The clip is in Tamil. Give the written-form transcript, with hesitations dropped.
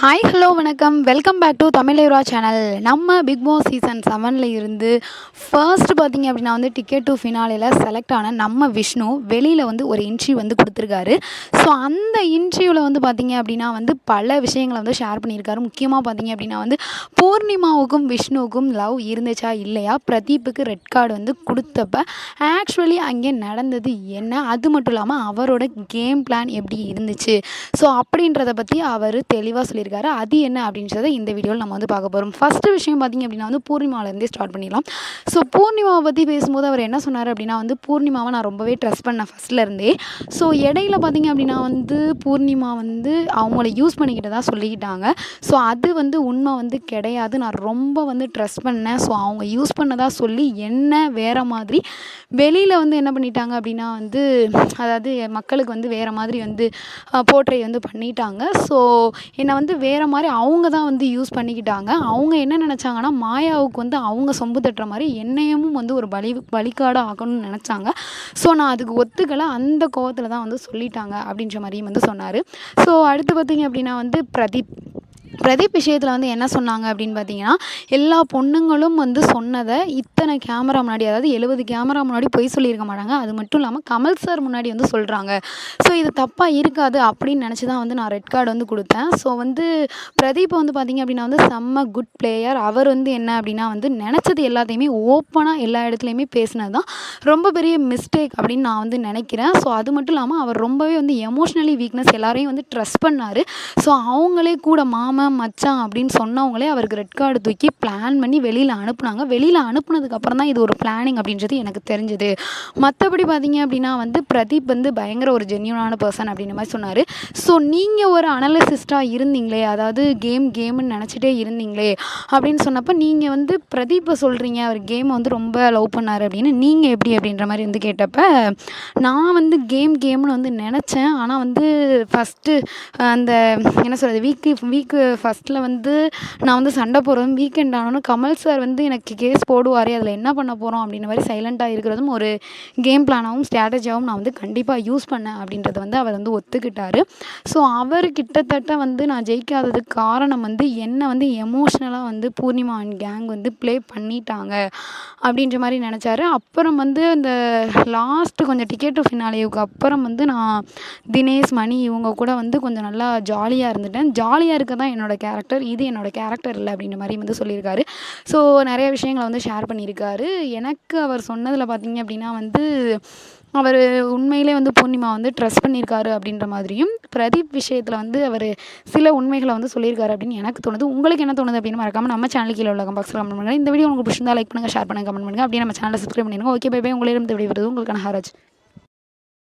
ஹாய் ஹலோ வணக்கம் welcome back to Tamizhera channel. நம்ம பிக் பாஸ் சீசன் 7ல் இருந்து ஃபர்ஸ்ட் பார்த்திங்க அப்படின்னா வந்து டிக்கெட் டு ஃபினாலேயில் செலக்ட் ஆன நம்ம விஷ்ணு வெளியில் வந்து ஒரு இன்டர்வியூ வந்து கொடுத்துருக்காரு. ஸோ அந்த இன்டர்வியூவில் வந்து பார்த்திங்க அப்படின்னா வந்து பல விஷயங்களை வந்து ஷேர் பண்ணியிருக்காரு. முக்கியமாக பார்த்திங்க அப்படின்னா வந்து பூர்ணிமாவுக்கும் விஷ்ணுவுக்கும் லவ் இருந்துச்சா இல்லையா, பிரதீப்புக்கு ரெட் கார்டு வந்து கொடுத்தப்ப ஆக்சுவலி அங்கே நடந்தது என்ன, அது மட்டும் இல்லாமல் அவரோட கேம் பிளான் எப்படி இருந்துச்சு, ஸோ அப்படின்றத பற்றி அவர் தெளிவாக சொல்லியிருக்காரு. அது என்ன அப்படின்றத இந்த வீடியோவில் நம்ம வந்து பார்க்க போகிறோம். ஃபஸ்ட்டு விஷயம் பார்த்திங்க அப்படின்னா வந்து பூர்ணிமாவிலேருந்தே ஸ்டார்ட் பண்ணிடலாம். ஸோ பூர்ணிமாவை பற்றி பேசும்போது அவர் என்ன சொன்னார் அப்படின்னா வந்து பூர்ணிமாவை நான் ரொம்பவே ட்ரஸ்ட் பண்ணேன் ஃபஸ்ட்லேருந்தே. ஸோ இடையில பார்த்திங்க அப்படின்னா வந்து பூர்ணிமா வந்து அவங்கள யூஸ் பண்ணிக்கிட்டதாக சொல்லிக்கிட்டாங்க. ஸோ அது வந்து உண்மை வந்து கிடையாது. நான் ரொம்ப வந்து ட்ரஸ்ட் பண்ணேன். ஸோ அவங்க யூஸ் பண்ணதாக சொல்லி என்ன வேறு மாதிரி வெளியில் வந்து என்ன பண்ணிட்டாங்க அப்படின்னா வந்து அதாவது மக்களுக்கு வந்து வேறு மாதிரி வந்து போர்ட்ரே வந்து பண்ணிட்டாங்க. ஸோ என்னை வந்து வேறு மாதிரி அவங்க தான் வந்து யூஸ் பண்ணிக்கிட்டாங்க. அவங்க என்ன நினச்சாங்கன்னா மாயாவுக்கு வந்து அவங்க சொம்பு தட்டுற மாதிரி என்னையும் வந்து ஒரு பலிக்காடாக ஆக்கணும்னு நினச்சாங்க. ஸோ நான் அதுக்கு ஒத்துக்கலை. அந்த கோவத்தில் தான் வந்து சொல்லிட்டாங்க அப்படின்ற மாதிரியும் வந்து சொன்னார். ஸோ அடுத்து பார்த்திங்க அப்படின்னா வந்து பிரதீப் விஷயத்தில் வந்து என்ன சொன்னாங்க அப்படின்னு பார்த்தீங்கன்னா, எல்லா பொண்ணுங்களும் வந்து சொன்னதை இத்தனை கேமரா முன்னாடி, அதாவது 70 கேமரா முன்னாடி பொய் சொல்லியிருக்க மாட்டாங்க. அது மட்டும் இல்லாமல் கமல் சார் முன்னாடி வந்து சொல்கிறாங்க. ஸோ இது தப்பாக இருக்காது அப்படின்னு நினச்சி தான் வந்து நான் ரெட் கார்டு வந்து கொடுத்தேன். ஸோ வந்து பிரதீப் வந்து பார்த்திங்க அப்படின்னா வந்து செம்ம குட் பிளேயர். அவர் வந்து என்ன அப்படின்னா வந்து நினச்சது எல்லாத்தையுமே ஓப்பனாக எல்லா இடத்துலையுமே பேசினது தான் ரொம்ப பெரிய மிஸ்டேக் அப்படின்னு நான் வந்து நினைக்கிறேன். ஸோ அது மட்டும் இல்லாமல் அவர் ரொம்பவே வந்து எமோஷ்னலி வீக்னஸ் எல்லாரையும் வந்து ட்ரஸ்ட் பண்ணார். ஸோ அவங்களே கூட மாமன் மச்சான் அப்படின்னு சொன்னவங்களே அவருக்கு ரெட் கார்டு தூக்கி பிளான் பண்ணி வெளியில் அனுப்புனாங்க. வெளியில் அனுப்புனதுக்கப்புறம் தான் இது ஒரு பிளானிங் அப்படின்றது எனக்கு தெரிஞ்சுது. மற்றபடி பார்த்தீங்க அப்படின்னா வந்து பிரதீப் வந்து பயங்கர ஒரு ஜென்யூனான பர்சன் அப்படின்ற மாதிரி சொன்னார். ஸோ நீங்கள் ஒரு அனலிசிஸ்ட்டாக இருந்தீங்களே, அதாவது கேம்னு நினச்சிட்டே இருந்தீங்களே அப்படின்னு சொன்னப்போ நீங்கள் வந்து பிரதீப்பை சொல்கிறீங்க அவர் கேமை வந்து ரொம்ப லவ் பண்ணார் அப்படின்னு, நீங்கள் எப்படி அப்படின்ற மாதிரி வந்து கேட்டப்ப நான் வந்து கேம்னு வந்து நினச்சேன். ஆனால் வந்து ஃபஸ்ட்டு அந்த என்ன சொல்கிறது வீக்கு ஃபஸ்ட்டில் வந்து நான் வந்து சண்டை போடுறதும் வீக்கெண்ட் ஆனோன்னு கமல் சார் வந்து எனக்கு கேஸ் போடுவார், அதில் என்ன பண்ண போகிறோம் அப்படின்ற மாதிரி சைலண்ட்டாக இருக்கிறதும் ஒரு கேம் பிளானாகவும் ஸ்ட்ராட்டஜியாகவும் நான் வந்து கண்டிப்பாக யூஸ் பண்ணேன் அப்படின்றத வந்து அவர் வந்து ஒத்துக்கிட்டார். ஸோ அவர் கிட்டத்தட்ட வந்து நான் ஜெயிக்காததுக்கு காரணம் வந்து என்னை வந்து எமோஷ்னலாக வந்து பூர்ணிமா அண்ட் கேங் வந்து ப்ளே பண்ணிட்டாங்க அப்படின்ற மாதிரி நினச்சாரு. அப்புறம் வந்து அந்த லாஸ்ட்டு கொஞ்சம் டிக்கெட் டு ஃபினாலேவுக்கு அப்புறம் வந்து நான் தினேஷ், மணி இவங்க கூட வந்து கொஞ்சம் நல்லா ஜாலியாக இருந்துட்டேன். ஜாலியாக இருக்க தான் என்னோடய கேரக்டர், இது என்னோடய கேரக்டர் இல்லை அப்படின்ற மாதிரி வந்து சொல்லியிருக்காரு. ஸோ நிறைய விஷயங்களை வந்து ஷேர் பண்ணியிருக்காரு. எனக்கு அவர் சொன்னதில் பார்த்திங்க அப்படின்னா வந்து அவர் உண்மையிலே வந்து பூர்ணிமா வந்து ட்ரஸ்ட் பண்ணியிருக்காரு அப்படின்ற மாதிரியும், பிரதீப் விஷயத்தில் வந்து அவர் சில உண்மைகளை வந்து சொல்லியிருக்காரு அப்படின்னு எனக்கு தோணுது. உங்களுக்கு என்ன தோணுது அப்படின்னு மறக்காமல் நம்ம சேனலுக்கு கீழே உள்ள பாக்ஸில் கமெண்ட் பண்ணுங்கள். இந்த வீடியோ உங்களுக்கு பிடிச்சிருந்தா லைக் பண்ணுங்கள், ஷேர் பண்ணுங்கள், கமெண்ட் பண்ணுங்கள். அப்படியே நம்ம சேனலை சப்ஸ்கிரைப் பண்ணிடுங்க. Okay bye bye. உங்களிடம் விடைபெறுவது உங்களுக்கான ஹராஜ்.